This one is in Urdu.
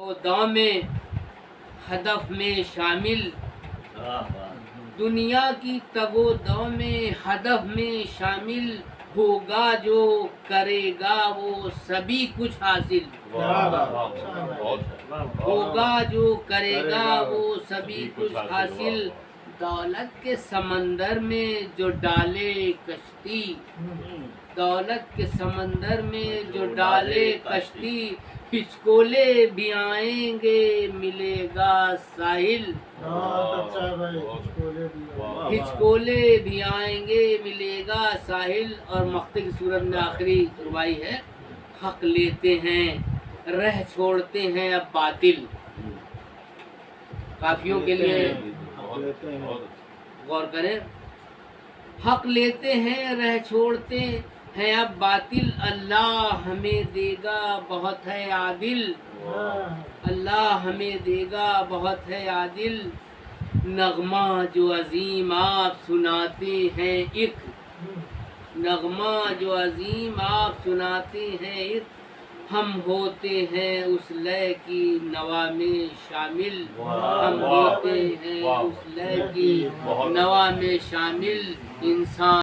و دام میں ہدف میں شامل، دنیا کی تگ و دو میں ہدف میں شامل، ہوگا جو کرے گا وہ سبھی کچھ حاصل، ہوگا جو کرے گا وہ سبھی کچھ حاصل، دولت کے سمندر میں جو ڈالے کشتی، دولت کے سمندر میں جو ڈالے کشتی، ہچکولے بھی آئیں گے ملے گا ساحل، ہچکولے بھی آئیں گے ملے گا ساحل۔ اور مقطع کی صورت میں آخری ربائی ہے، حق لیتے ہیں رہ چھوڑتے ہیں اب باطل۔ کافیوں کے لیے غور کریں، حق لیتے ہیں رہ چھوڑتے ہیں اب باطل، اللہ ہمیں دے گا بہت ہے عادل، اللہ ہمیں دے گا بہت ہے عادل، نغمہ جو عظیم آپ سناتے ہیں ایک، نغمہ جو عظیم آپ سناتے ہیں ایک، ہم ہوتے ہیں اس لے کی نوا میں شامل، ہم ہوتے ہیں اس لے کی نوا میں شامل، انسان